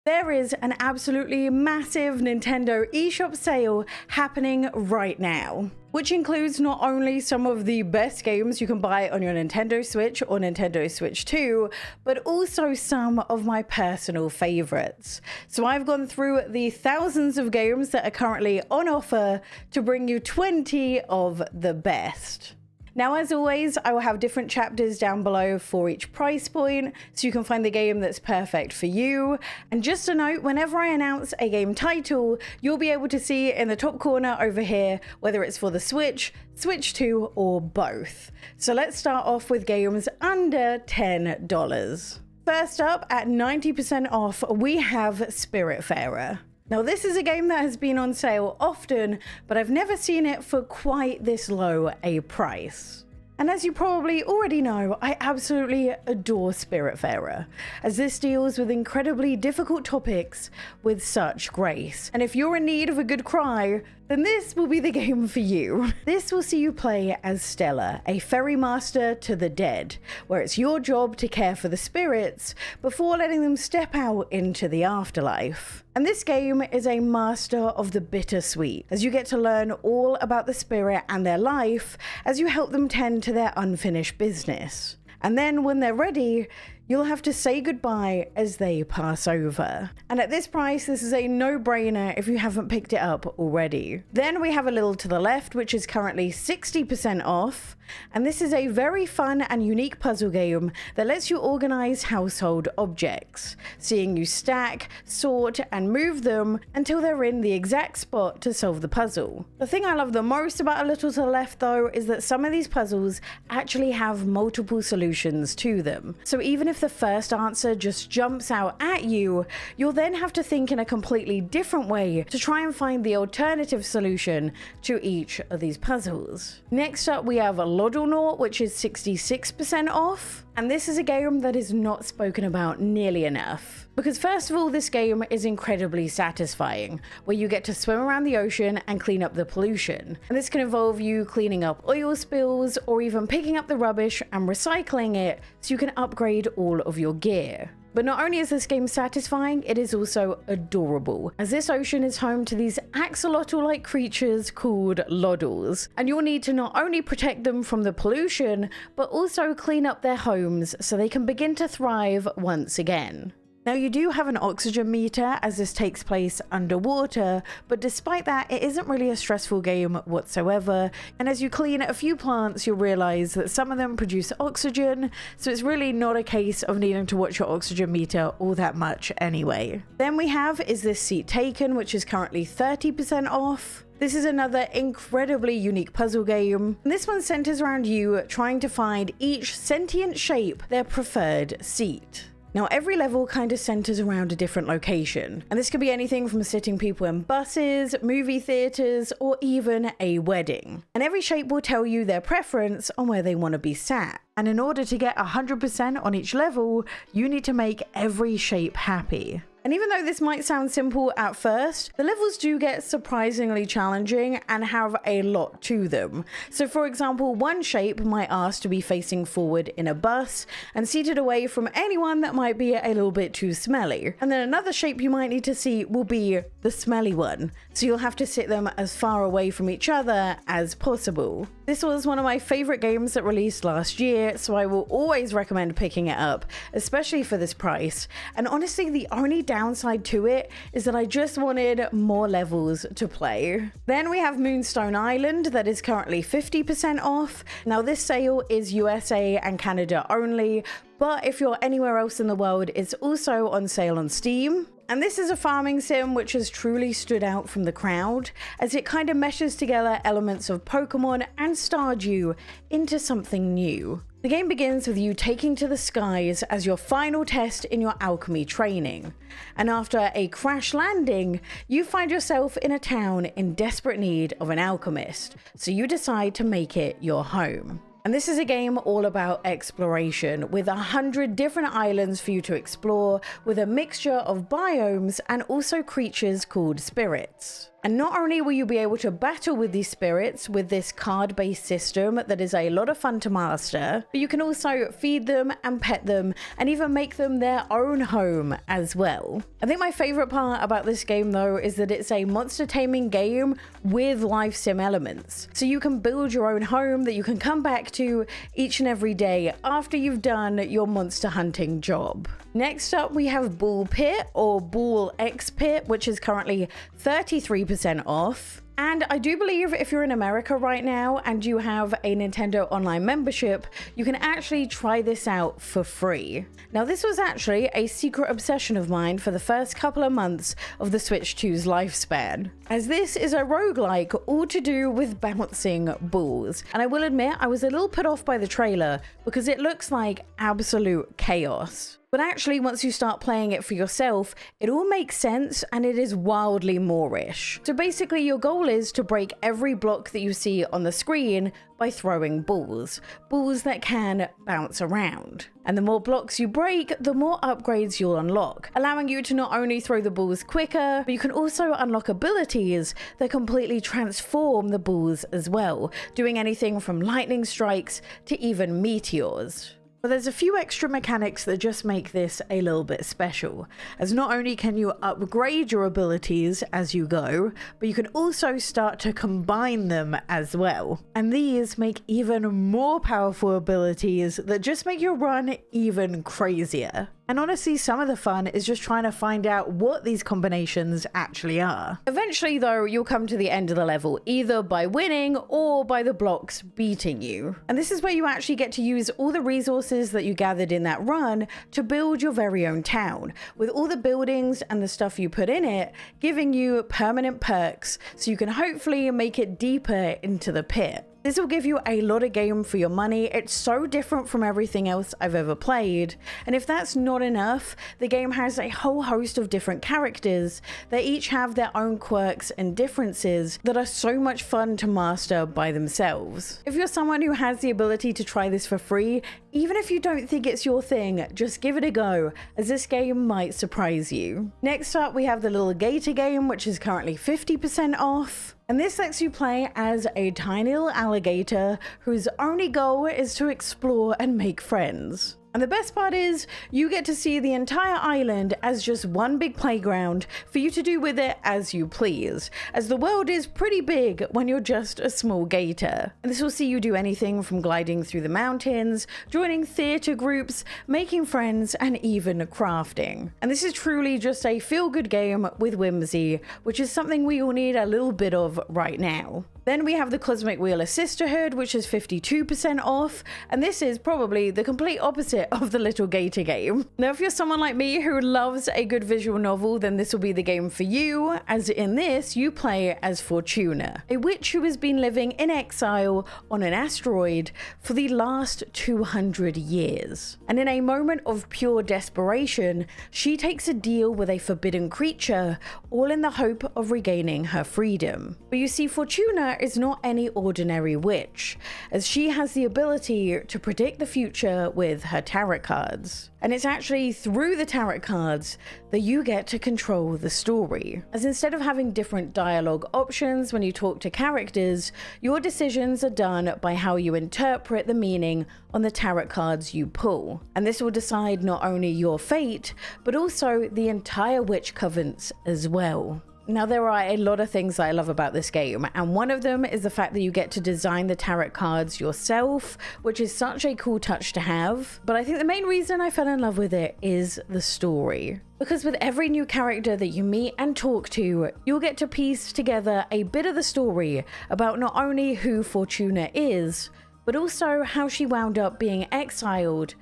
There is an absolutely massive Nintendo eShop sale happening right now, which includes not only some of the best games you can buy on your Nintendo Switch or Nintendo Switch 2, but also some of my personal favorites. So I've gone through the thousands of games that are currently on offer to bring you 20 of the best. Now, as always, I will have different chapters down below for each price point, so you can find the game that's perfect for you. And just a note, whenever I announce a game title, you'll be able to see in the top corner over here whether it's for the Switch, Switch 2, or both. So let's start off with games under $10. First up, at 90% off, we have Spiritfarer. Now, this is a game that has been on sale often, but I've never seen it for quite this low a price. And as you probably already know, I absolutely adore Spiritfarer, as this deals with incredibly difficult topics with such grace. And if you're in need of a good cry, then this will be the game for you. This will see you play as Stella, a ferry master to the dead, where it's your job to care for the spirits before letting them step out into the afterlife. And this game is a master of the bittersweet, as you get to learn all about the spirit and their life as you help them tend to their unfinished business. And then when they're ready, you'll have to say goodbye as they pass over. And at this price, this is a no-brainer if you haven't picked it up already. Then we have a little to the left, which is currently 60% off. And this is a very fun and unique puzzle game that lets you organize household objects, seeing you stack, sort, and move them until they're in the exact spot to solve the puzzle. The thing I love the most about a little to the left, though, is that some of these puzzles actually have multiple solutions to them. So even if the first answer just jumps out at you, you'll then have to think in a completely different way to try and find the alternative solution to each of these puzzles. Next up, we have Eeowna, which is 66% off. And this is a game that is not spoken about nearly enough. Because first of all, this game is incredibly satisfying, where you get to swim around the ocean and clean up the pollution. And this can involve you cleaning up oil spills or even picking up the rubbish and recycling it so you can upgrade all of your gear. But not only is this game satisfying, it is also adorable, as this ocean is home to these axolotl-like creatures called loddles, and you'll need to not only protect them from the pollution, but also clean up their homes so they can begin to thrive once again. Now, you do have an oxygen meter as this takes place underwater, but despite that, it isn't really a stressful game whatsoever. And as you clean a few plants, you'll realize that some of them produce oxygen, so it's really not a case of needing to watch your oxygen meter all that much anyway. Then we have Is This Seat Taken, which is currently 30% off. This is another incredibly unique puzzle game. This one centers around you trying to find each sentient shape their preferred seat. Now, every level kind of centers around a different location, and this could be anything from sitting people in buses, movie theaters, or even a wedding. And every shape will tell you their preference on where they want to be sat. And in order to get 100% on each level, you need to make every shape happy. And even though this might sound simple at first, the levels do get surprisingly challenging and have a lot to them. So for example, one shape might ask to be facing forward in a bus and seated away from anyone that might be a little bit too smelly. And then another shape you might need to see will be the smelly one. So you'll have to sit them as far away from each other as possible. This was one of my favorite games that released last year, so I will always recommend picking it up, especially for this price. And honestly, the only downside to it is that I just wanted more levels to play. Then we have Moonstone Island, that is currently 50% off. Now, this sale is USA and Canada only, but if you're anywhere else in the world, it's also on sale on Steam. And this is a farming sim which has truly stood out from the crowd, as it kind of meshes together elements of Pokemon and Stardew into something new. The game begins with you taking to the skies as your final test in your alchemy training. And after a crash landing, you find yourself in a town in desperate need of an alchemist, so you decide to make it your home. And this is a game all about exploration, with 100 different islands for you to explore, with a mixture of biomes and also creatures called spirits. And not only will you be able to battle with these spirits with this card-based system that is a lot of fun to master, but you can also feed them and pet them and even make them their own home as well. I think my favorite part about this game though is that it's a monster taming game with life sim elements. So you can build your own home that you can come back to each and every day after you've done your monster hunting job. Next up, we have Bull Pit or Bull X Pit, which is currently 33% off. And I do believe if you're in America right now and you have a Nintendo Online membership, you can actually try this out for free. Now, this was actually a secret obsession of mine for the first couple of months of the Switch 2's lifespan, as this is a roguelike all to do with bouncing balls. And I will admit, I was a little put off by the trailer because it looks like absolute chaos. But actually, once you start playing it for yourself, it all makes sense and it is wildly Moorish. So basically, your goal is to break every block that you see on the screen by throwing balls that can bounce around. And the more blocks you break, the more upgrades you'll unlock, allowing you to not only throw the balls quicker, but you can also unlock abilities that completely transform the balls as well, doing anything from lightning strikes to even meteors. But there's a few extra mechanics that just make this a little bit special, as not only can you upgrade your abilities as you go, but you can also start to combine them as well. And these make even more powerful abilities that just make your run even crazier. And honestly, some of the fun is just trying to find out what these combinations actually are. Eventually though, you'll come to the end of the level, either by winning or by the blocks beating you. And this is where you actually get to use all the resources that you gathered in that run to build your very own town, with all the buildings and the stuff you put in it giving you permanent perks so you can hopefully make it deeper into the pit. This will give you a lot of game for your money. It's so different from everything else I've ever played. And if that's not enough, the game has a whole host of different characters that each have their own quirks and differences that are so much fun to master by themselves. If you're someone who has the ability to try this for free, even if you don't think it's your thing, just give it a go, as this game might surprise you. Next up, we have the Little Gator game, which is currently 50% off. And this lets you play as a tiny little alligator whose only goal is to explore and make friends. And the best part is, you get to see the entire island as just one big playground for you to do with it as you please, as the world is pretty big when you're just a small gator. And this will see you do anything from gliding through the mountains, joining theatre groups, making friends, and even crafting. And this is truly just a feel-good game with whimsy, which is something we all need a little bit of right now. Then we have the Cosmic Wheel of Sisterhood, which is 52% off, and this is probably the complete opposite of the Little Gator game. Now, if you're someone like me who loves a good visual novel, then this will be the game for you, as in this, you play as Fortuna, a witch who has been living in exile on an asteroid for the last 200 years. And in a moment of pure desperation, she takes a deal with a forbidden creature, all in the hope of regaining her freedom. But you see, Fortuna is not any ordinary witch, as she has the ability to predict the future with her tarot cards. And it's actually through the tarot cards that you get to control the story, as instead of having different dialogue options when you talk to characters, your decisions are done by how you interpret the meaning on the tarot cards you pull. And this will decide not only your fate, but also the entire witch covens as well. Now, there are a lot of things that I love about this game, and one of them is the fact that you get to design the tarot cards yourself, which is such a cool touch to have. But I think the main reason I fell in love with it is the story. Because with every new character that you meet and talk to, you'll get to piece together a bit of the story about not only who Fortuna is, but also how she wound up being exiled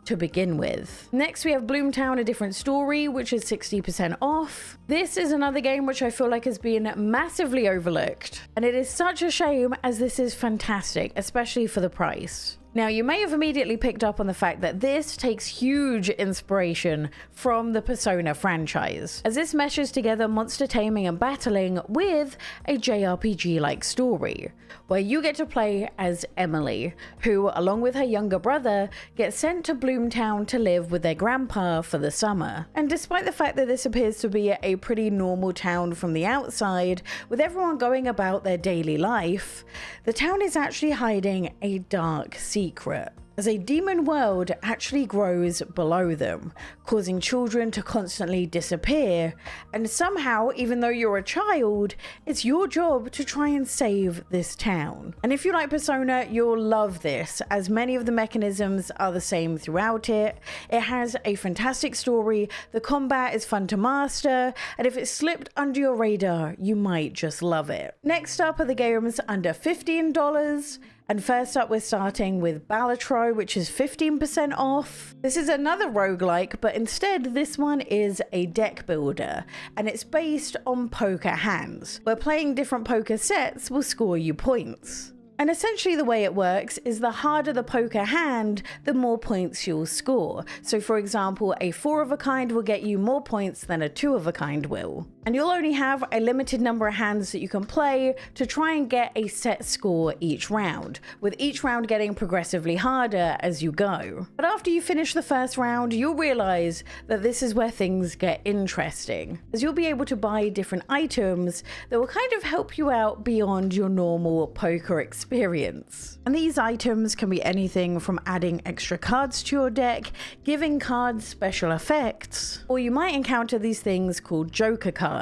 to begin with. Next, we have Bloomtown: A Different Story, which is 60% off. This is another game which I feel like has been massively overlooked, and it is such a shame as this is fantastic, especially for the price. Now, you may have immediately picked up on the fact that this takes huge inspiration from the Persona franchise, as this meshes together monster taming and battling with a JRPG-like story, where you get to play as Emily, who, along with her younger brother, gets sent to Bloomtown to live with their grandpa for the summer. And despite the fact that this appears to be a pretty normal town from the outside, with everyone going about their daily life, the town is actually hiding a dark secret, as a demon world actually grows below them, causing children to constantly disappear, and somehow, even though you're a child, it's your job to try and save this town. And if you like Persona, you'll love this, as many of the mechanisms are the same throughout it. It has a fantastic story, the combat is fun to master, and if it slipped under your radar, you might just love it. Next up are the games under $15. And first up, we're starting with Balatro, which is 15% off. This is another roguelike, but instead this one is a deck builder, and it's based on poker hands, where playing different poker sets will score you points. And essentially the way it works is the harder the poker hand, the more points you'll score. So for example, a 4 of a kind will get you more points than a 2 of a kind will. And you'll only have a limited number of hands that you can play to try and get a set score each round, with each round getting progressively harder as you go. But after you finish the first round, you'll realize that this is where things get interesting, as you'll be able to buy different items that will kind of help you out beyond your normal poker experience. And these items can be anything from adding extra cards to your deck, giving cards special effects, or you might encounter these things called Joker cards,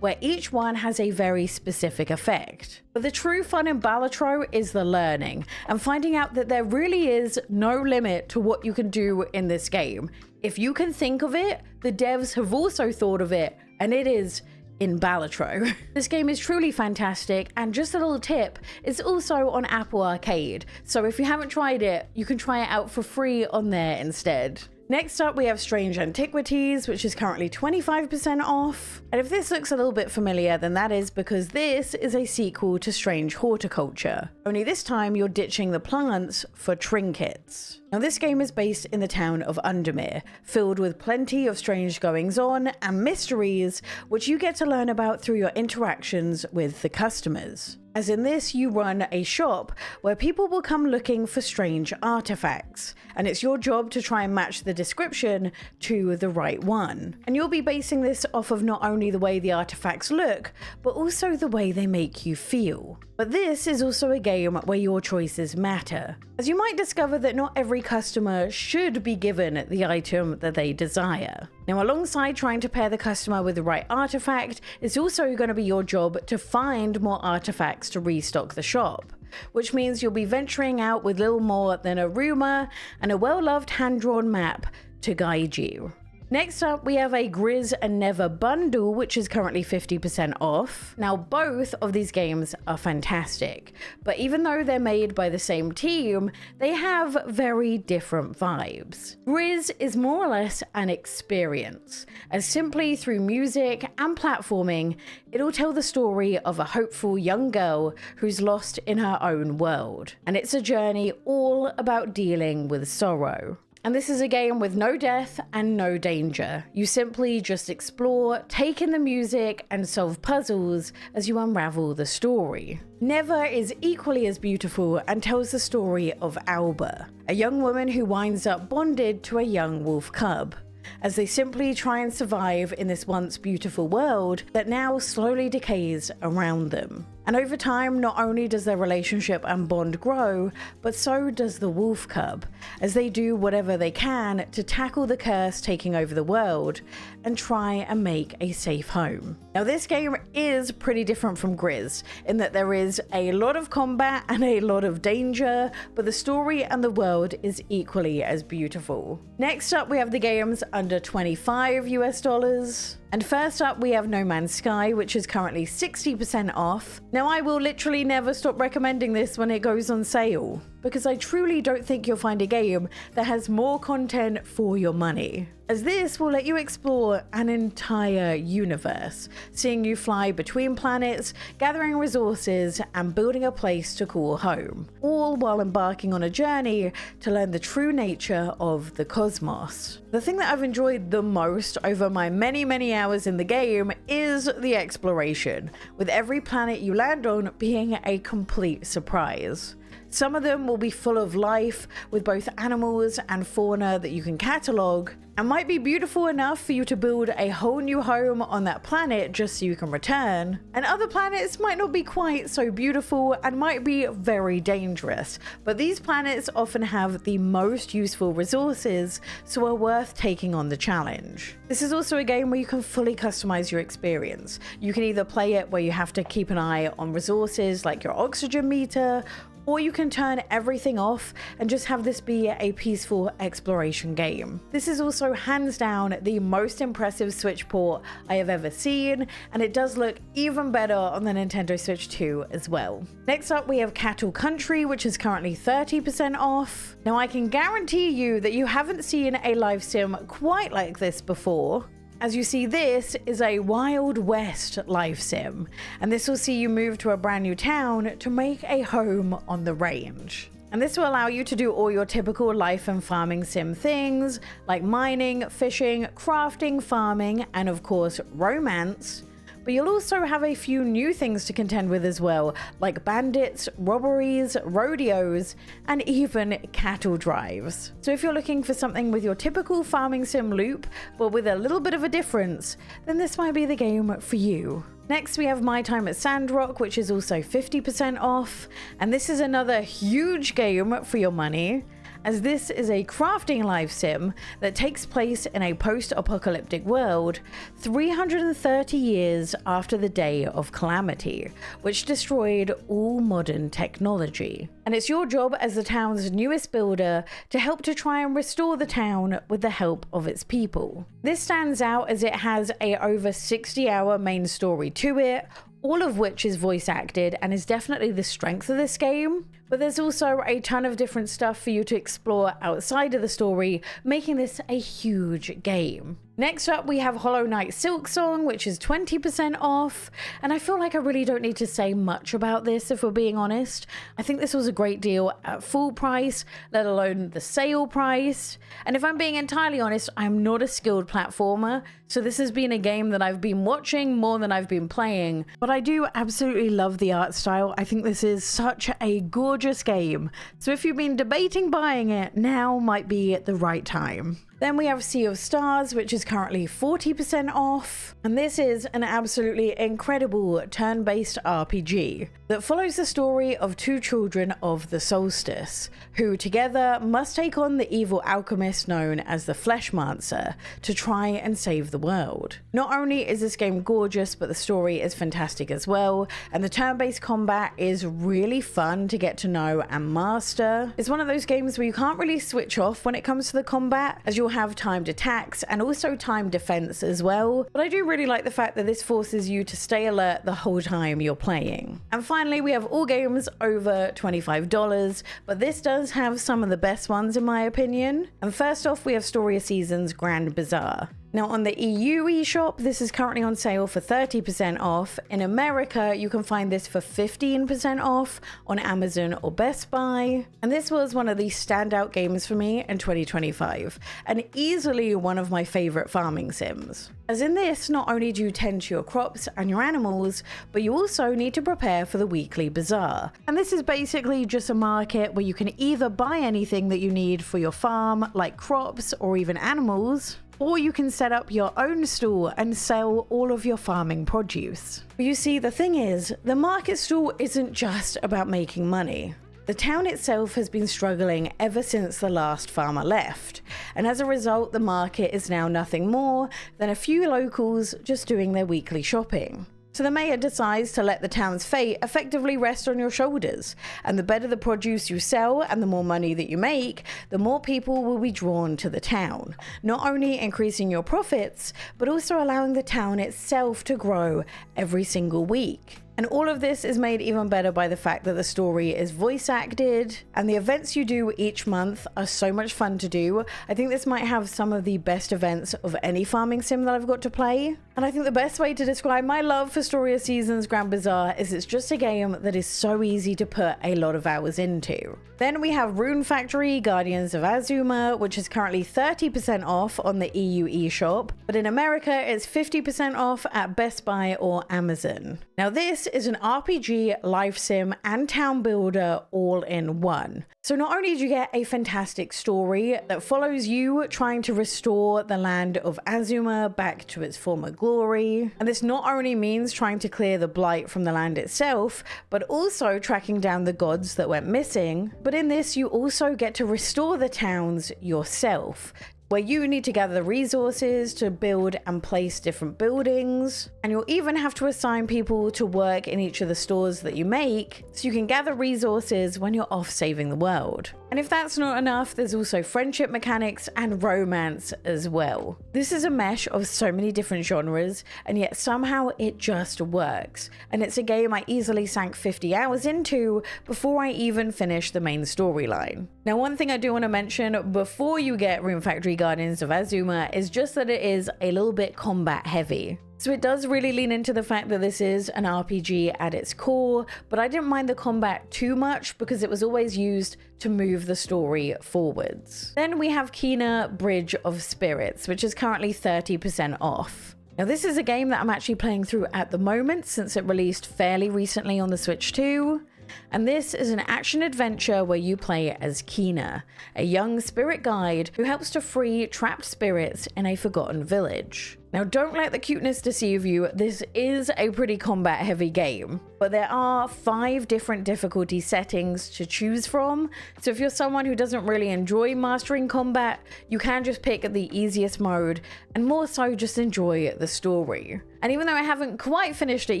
where each one has a very specific effect. But the true fun in Balatro is the learning, and finding out that there really is no limit to what you can do in this game. If you can think of it, the devs have also thought of it, and it is in Balatro. This game is truly fantastic, and just a little tip, it's also on Apple Arcade, so if you haven't tried it, you can try it out for free on there instead. Next up, we have Strange Antiquities, which is currently 25% off. And if this looks a little bit familiar, then that is because this is a sequel to Strange Horticulture. Only this time you're ditching the plants for trinkets. Now this game is based in the town of Undermere, filled with plenty of strange goings-on and mysteries, which you get to learn about through your interactions with the customers. As in this, you run a shop where people will come looking for strange artifacts, and it's your job to try and match the description to the right one. And you'll be basing this off of not only the way the artifacts look, but also the way they make you feel. But this is also a game where your choices matter, as you might discover that not every customer should be given the item that they desire. Now, alongside trying to pair the customer with the right artifact, it's also going to be your job to find more artifacts to restock the shop, which means you'll be venturing out with little more than a rumor and a well-loved hand-drawn map to guide you. Next up, we have a Grizz and Never bundle, which is currently 50% off. Now, both of these games are fantastic, but even though they're made by the same team, they have very different vibes. Grizz is more or less an experience, as simply through music and platforming, it'll tell the story of a hopeful young girl who's lost in her own world. And it's a journey all about dealing with sorrow. And this is a game with no death and no danger. You simply just explore, take in the music, and solve puzzles as you unravel the story. Never is equally as beautiful and tells the story of Alba, a young woman who winds up bonded to a young wolf cub, as they simply try and survive in this once beautiful world that now slowly decays around them. And over time, not only does their relationship and bond grow, but so does the wolf cub, as they do whatever they can to tackle the curse taking over the world and try and make a safe home. Now, this game is pretty different from Grizz in that there is a lot of combat and a lot of danger, but the story and the world is equally as beautiful. Next up, we have the games under $25 US. And first up, we have No Man's Sky, which is currently 60% off. Now, I will literally never stop recommending this when it goes on sale. because I truly don't think you'll find a game that has more content for your money, as this will let you explore an entire universe, seeing you fly between planets, gathering resources, and building a place to call home, all while embarking on a journey to learn the true nature of the cosmos. The thing that I've enjoyed the most over my many hours in the game is the exploration, with every planet you land on being a complete surprise. Some of them will be full of life, with both animals and fauna that you can catalogue, and might be beautiful enough for you to build a whole new home on that planet just so you can return. And other planets might not be quite so beautiful and might be very dangerous, but these planets often have the most useful resources, so are worth taking on the challenge. This is also a game where you can fully customize your experience. You can either play it where you have to keep an eye on resources like your oxygen meter, or you can turn everything off and just have this be a peaceful exploration game. This is also hands down the most impressive Switch port I have ever seen, and it does look even better on the Nintendo Switch 2 as well. Next up we have Cattle Country, which is currently 30% off. Now I can guarantee you that you haven't seen a live sim quite like this before. As you see, this is a Wild West life sim, and this will see you move to a brand new town to make a home on the range. And this will allow you to do all your typical life and farming sim things, like mining, fishing, crafting, farming, and of course, romance. But you'll also have a few new things to contend with as well, like bandits, robberies, rodeos, and even cattle drives. So if you're looking for something with your typical farming sim loop, but with a little bit of a difference, then this might be the game for you. Next we have My Time at Sandrock, which is also 50% off, and this is another huge game for your money, as this is a crafting live sim that takes place in a post-apocalyptic world 330 years after the Day of Calamity, which destroyed all modern technology. And it's your job as the town's newest builder to help to try and restore the town with the help of its people. This stands out as it has a over 60-hour main story to it, all of which is voice acted and is definitely the strength of this game. But there's also a ton of different stuff for you to explore outside of the story, making this a huge game. Next up we have Hollow Knight Silksong, which is 20% off, and I feel like I really don't need to say much about this if we're being honest. I think this was a great deal at full price, let alone the sale price. And if I'm being entirely honest, I'm not a skilled platformer, so this has been a game that I've been watching more than I've been playing, but I do absolutely love the art style. I think this is such a gorgeous game, so if you've been debating buying it, now might be the right time. Then we have Sea of Stars, which is currently 40% off, and this is an absolutely incredible turn-based RPG that follows the story of two children of the solstice, who together must take on the evil alchemist known as the Fleshmancer to try and save the world. Not only is this game gorgeous, but the story is fantastic as well, and the turn-based combat is really fun to get to know and master. It's one of those games where you can't really switch off when it comes to the combat, as you'll have timed attacks and also timed defense as well, but I do really like the fact that this forces you to stay alert the whole time you're playing. And finally we have all games over $25, but this does have some of the best ones in my opinion. And first off we have Story of Seasons Grand Bazaar. Now on the EU eShop, this is currently on sale for 30% off. In America, you can find this for 15% off on Amazon or Best Buy. And this was one of the standout games for me in 2025, and easily one of my favorite farming sims. As in this, not only do you tend to your crops and your animals, but you also need to prepare for the weekly bazaar. And this is basically just a market where you can either buy anything that you need for your farm, like crops or even animals, or you can set up your own stall and sell all of your farming produce. But you see, the thing is, the market stall isn't just about making money. The town itself has been struggling ever since the last farmer left, and as a result the market is now nothing more than a few locals just doing their weekly shopping. So the mayor decides to let the town's fate effectively rest on your shoulders, and the better the produce you sell and the more money that you make, the more people will be drawn to the town, not only increasing your profits, but also allowing the town itself to grow every single week. And all of this is made even better by the fact that the story is voice acted, and the events you do each month are so much fun to do. I think this might have some of the best events of any farming sim that I've got to play. And I think the best way to describe my love for Story of Seasons Grand Bazaar is it's just a game that is so easy to put a lot of hours into. Then we have Rune Factory Guardians of Azuma, which is currently 30% off on the EU eShop, but in America it's 50% off at Best Buy or Amazon. Now this is an RPG, life sim, and town builder all in one. So not only do you get a fantastic story that follows you trying to restore the land of Azuma back to its former glory, and this not only means trying to clear the blight from the land itself, but also tracking down the gods that went missing. But in this, you also get to restore the towns yourself, where you need to gather the resources to build and place different buildings. And you'll even have to assign people to work in each of the stores that you make, so you can gather resources when you're off saving the world. And if that's not enough, there's also friendship mechanics and romance as well. This is a mesh of so many different genres, and yet somehow it just works. And it's a game I easily sank 50 hours into before I even finished the main storyline. Now, one thing I do want to mention before you get Rune Factory Guardians of Azuma is just that it is a little bit combat heavy. So it does really lean into the fact that this is an RPG at its core, but I didn't mind the combat too much because it was always used to move the story forwards. Then we have Kena Bridge of Spirits, which is currently 30% off. Now this is a game that I'm actually playing through at the moment since it released fairly recently on the Switch 2. And this is an action adventure where you play as Kena, a young spirit guide who helps to free trapped spirits in a forgotten village. Now don't let the cuteness deceive you, this is a pretty combat heavy game, but there are 5 different difficulty settings to choose from, so if you're someone who doesn't really enjoy mastering combat, you can just pick the easiest mode and more so just enjoy the story. And even though I haven't quite finished it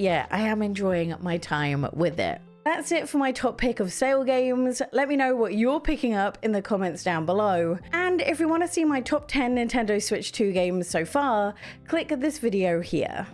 yet, I am enjoying my time with it. That's it for my top pick of sale games. Let me know what you're picking up in the comments down below. And if you want to see my top 10 Nintendo Switch 2 games so far, click this video here.